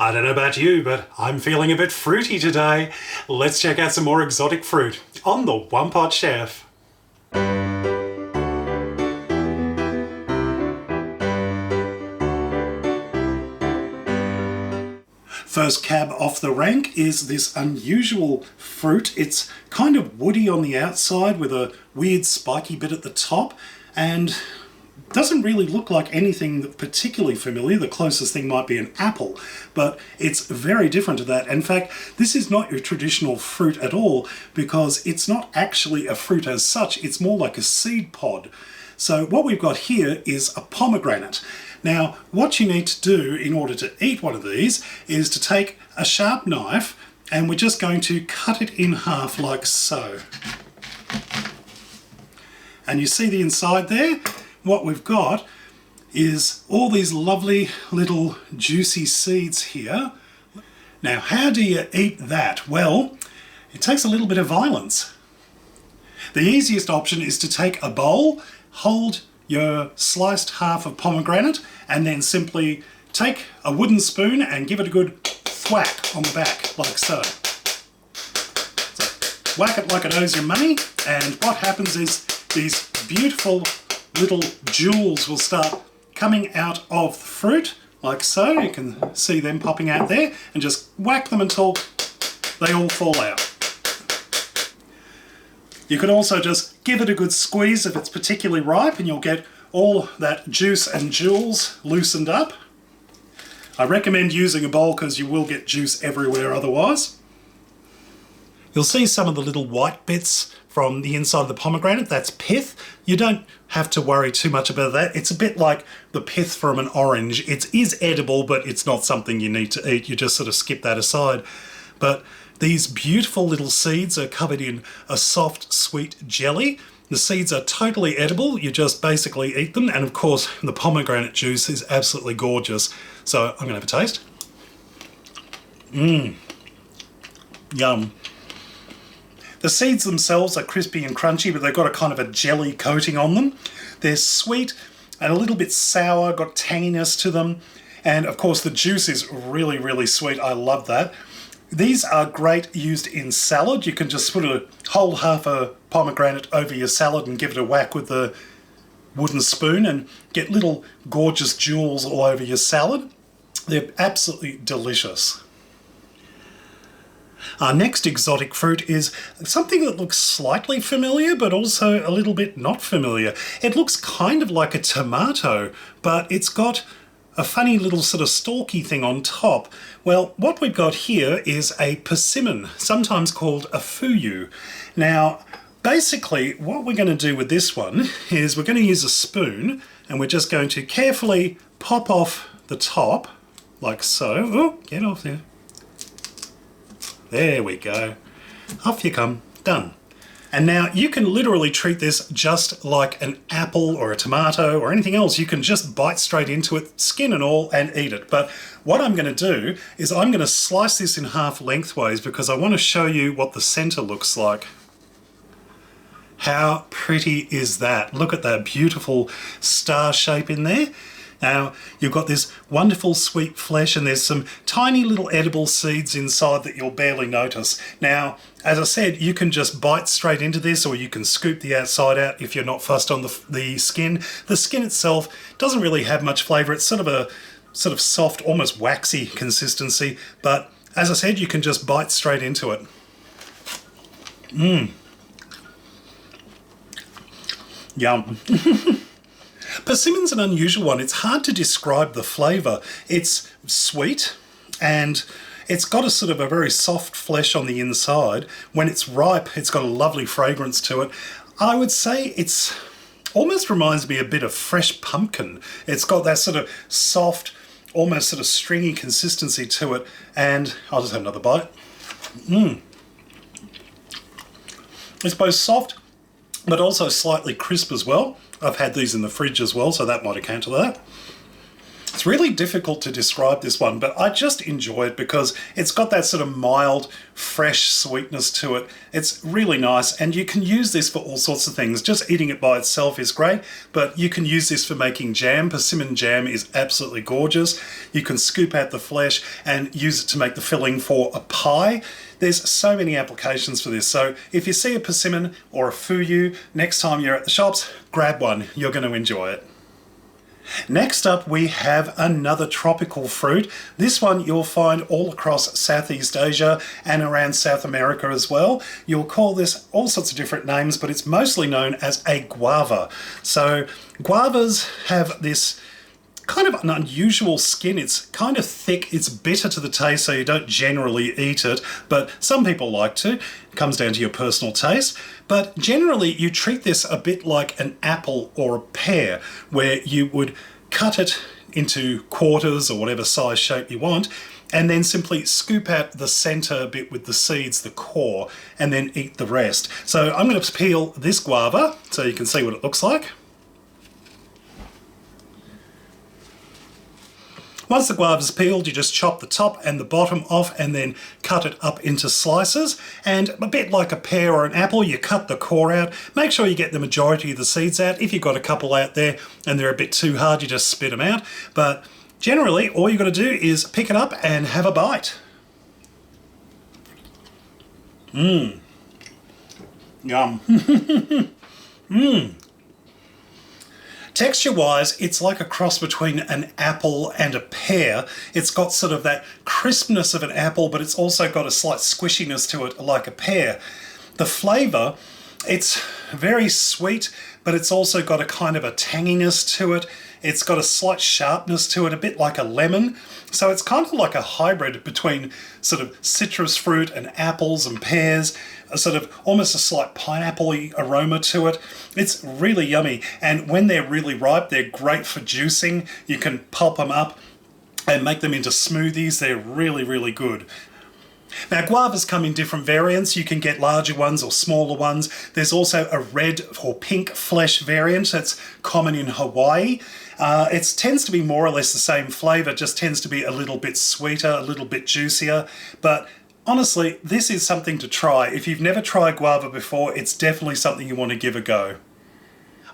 I don't know about you, but I'm feeling a bit fruity today. Let's check out some more exotic fruit on the One Pot Chef. First cab off the rank is this unusual fruit. It's kind of woody on the outside with a weird spiky bit at the top, and doesn't really look like anything particularly familiar. The closest thing might be an apple, but it's very different to that. In fact, this is not your traditional fruit at all, because it's not actually a fruit as such. It's more like a seed pod. So what we've got here is a pomegranate. Now, what you need to do in order to eat one of these is to take a sharp knife, and we're just going to cut it in half like so. And you see the inside there? What we've got is all these lovely little juicy seeds here. Now, how do you eat that? Well, it takes a little bit of violence. The easiest option is to take a bowl, hold your sliced half of pomegranate, and then simply take a wooden spoon and give it a good thwack on the back, like so. So whack it like it owes you money, and what happens is these beautiful little jewels will start coming out of the fruit, like so. You can see them popping out there, and just whack them until they all fall out. You can also just give it a good squeeze if it's particularly ripe, and you'll get all that juice and jewels loosened up. I recommend using a bowl because you will get juice everywhere otherwise. You'll see some of the little white bits from the inside of the pomegranate. That's pith. You don't have to worry too much about that. It's a bit like the pith from an orange. It is edible, but it's not something you need to eat. You just sort of skip that aside. But these beautiful little seeds are covered in a soft, sweet jelly. The seeds are totally edible. You just basically eat them. And of course, the pomegranate juice is absolutely gorgeous. So I'm going to have a taste. Yum. The seeds themselves are crispy and crunchy, but they've got a kind of a jelly coating on them. They're sweet and a little bit sour, got tanginess to them. And of course, the juice is really, really sweet. I love that. These are great used in salad. You can just put a whole half a pomegranate over your salad and give it a whack with the wooden spoon and get little gorgeous jewels all over your salad. They're absolutely delicious. Our next exotic fruit is something that looks slightly familiar, but also a little bit not familiar. It looks kind of like a tomato, but it's got a funny little sort of stalky thing on top. Well, what we've got here is a persimmon, sometimes called a fuyu. Now, basically, what we're going to do with this one is we're going to use a spoon, and we're just going to carefully pop off the top, like so. Oh, get off there. There we go. Off you come. Done. And now you can literally treat this just like an apple or a tomato or anything else. You can just bite straight into it, skin and all, and eat it. But what I'm going to do is I'm going to slice this in half lengthways because I want to show you what the center looks like. How pretty is that? Look at that beautiful star shape in there. Now, you've got this wonderful sweet flesh, and there's some tiny little edible seeds inside that you'll barely notice. Now, as I said, you can just bite straight into this, or you can scoop the outside out if you're not fussed on the skin. The skin itself doesn't really have much flavour. It's sort of soft, almost waxy consistency. But as I said, you can just bite straight into it. Yum. Persimmon's an unusual one. It's hard to describe the flavour. It's sweet, and it's got a sort of a very soft flesh on the inside. When it's ripe, it's got a lovely fragrance to it. I would say it's almost reminds me a bit of fresh pumpkin. It's got that sort of soft, almost sort of stringy consistency to it. And I'll just have another bite. It's both soft, but also slightly crisp as well. I've had these in the fridge as well, so that might account to that. It's It's really difficult to describe this one, but I just enjoy it because it's got that sort of mild, fresh sweetness to it. It's really nice, and you can use this for all sorts of things. Just eating it by itself is great, but you can use this for making jam. Persimmon jam is absolutely gorgeous. You can scoop out the flesh and use it to make the filling for a pie. There's so many applications for this. So if you see a persimmon or a fuyu next time you're at the shops, grab one. You're going to enjoy it. Next up, we have another tropical fruit. This one you'll find all across Southeast Asia and around South America as well. You'll call this all sorts of different names, but it's mostly known as a guava. So guavas have this kind of an unusual skin. It's kind of thick, it's bitter to the taste, so you don't generally eat it, but some people like to. It comes down to your personal taste. But generally you treat this a bit like an apple or a pear, where you would cut it into quarters or whatever size shape you want, and then simply scoop out the center bit with the seeds, the core, and then eat the rest. So I'm going to peel this guava so you can see what it looks like. Once the guava is peeled, you just chop the top and the bottom off and then cut it up into slices. And a bit like a pear or an apple, you cut the core out. Make sure you get the majority of the seeds out. If you've got a couple out there and they're a bit too hard, you just spit them out. But generally, all you've got to do is pick it up and have a bite. Mmm. Yum. Mmm. Texture-wise, it's like a cross between an apple and a pear. It's got sort of that crispness of an apple, but it's also got a slight squishiness to it like a pear. The flavour, it's very sweet, but it's also got a kind of a tanginess to it. It's got a slight sharpness to it, a bit like a lemon. So it's kind of like a hybrid between sort of citrus fruit and apples and pears, a sort of almost a slight pineapple-y aroma to it. It's really yummy, and when they're really ripe, they're great for juicing. You can pulp them up and make them into smoothies. They're really, really good. Now, guavas come in different variants. You can get larger ones or smaller ones. There's also a red or pink flesh variant that's common in Hawaii. It tends to be more or less the same flavour, just tends to be a little bit sweeter, a little bit juicier. But honestly, this is something to try. If you've never tried guava before, it's definitely something you want to give a go.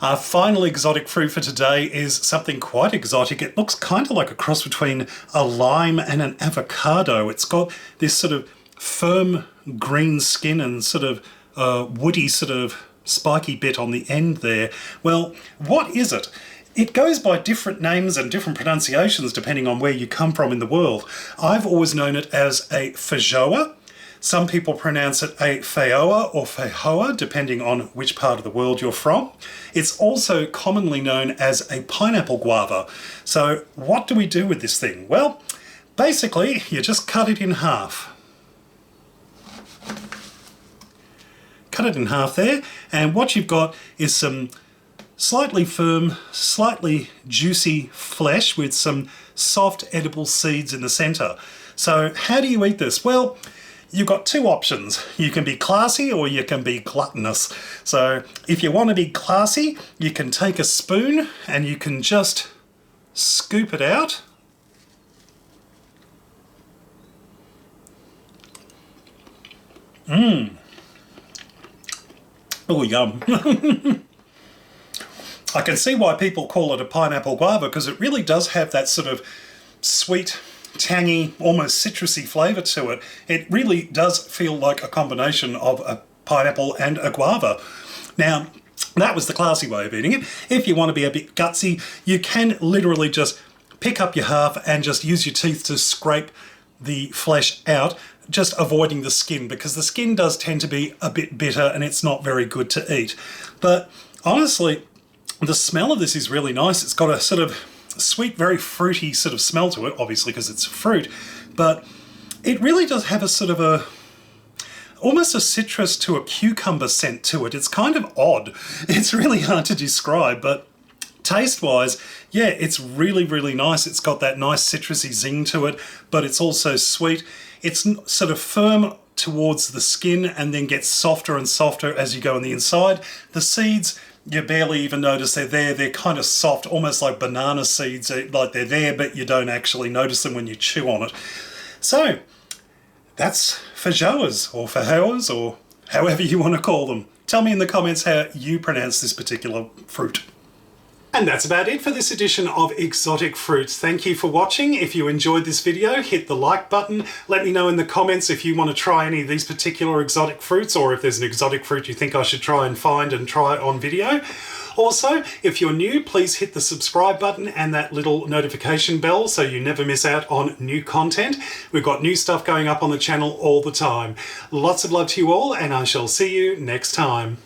Our final exotic fruit for today is something quite exotic. It looks kind of like a cross between a lime and an avocado. It's got this sort of firm green skin and sort of woody sort of spiky bit on the end there. Well, what is it? It goes by different names and different pronunciations depending on where you come from in the world. I've always known it as a feijoa. Some people pronounce it a feijoa or feijoa, depending on which part of the world you're from. It's also commonly known as a pineapple guava. So what do we do with this thing? Well, basically, you just cut it in half. Cut it in half there, and what you've got is some slightly firm, slightly juicy flesh with some soft edible seeds in the centre. So how do you eat this? Well, you've got two options. You can be classy or you can be gluttonous. So if you want to be classy, you can take a spoon and you can just scoop it out. Mmm. Oh, yum. I can see why people call it a pineapple guava, because it really does have that sort of sweet, tangy, almost citrusy flavour to it. It really does feel like a combination of a pineapple and a guava. Now, that was the classy way of eating it. If you want to be a bit gutsy, you can literally just pick up your half and just use your teeth to scrape the flesh out, just avoiding the skin, because the skin does tend to be a bit bitter and it's not very good to eat. But honestly, the smell of this is really nice. It's got a sort of sweet, very fruity sort of smell to it, obviously because it's fruit, but it really does have a sort of almost a citrus to a cucumber scent to it. It's kind of odd. It's really hard to describe, but taste-wise, yeah, it's really, really nice. It's got that nice citrusy zing to it, but it's also sweet. It's sort of firm towards the skin and then gets softer and softer as you go on the inside. The seeds, You barely even notice they're there. They're kind of soft, almost like banana seeds. Like they're there, but you don't actually notice them when you chew on it. So, that's feijoas, or feijoas, or however you want to call them. Tell me in the comments how you pronounce this particular fruit. And that's about it for this edition of Exotic Fruits. Thank you for watching. If you enjoyed this video, hit the like button. Let me know in the comments if you want to try any of these particular exotic fruits, or if there's an exotic fruit you think I should try and find and try on video. Also, if you're new, please hit the subscribe button and that little notification bell so you never miss out on new content. We've got new stuff going up on the channel all the time. Lots of love to you all, and I shall see you next time.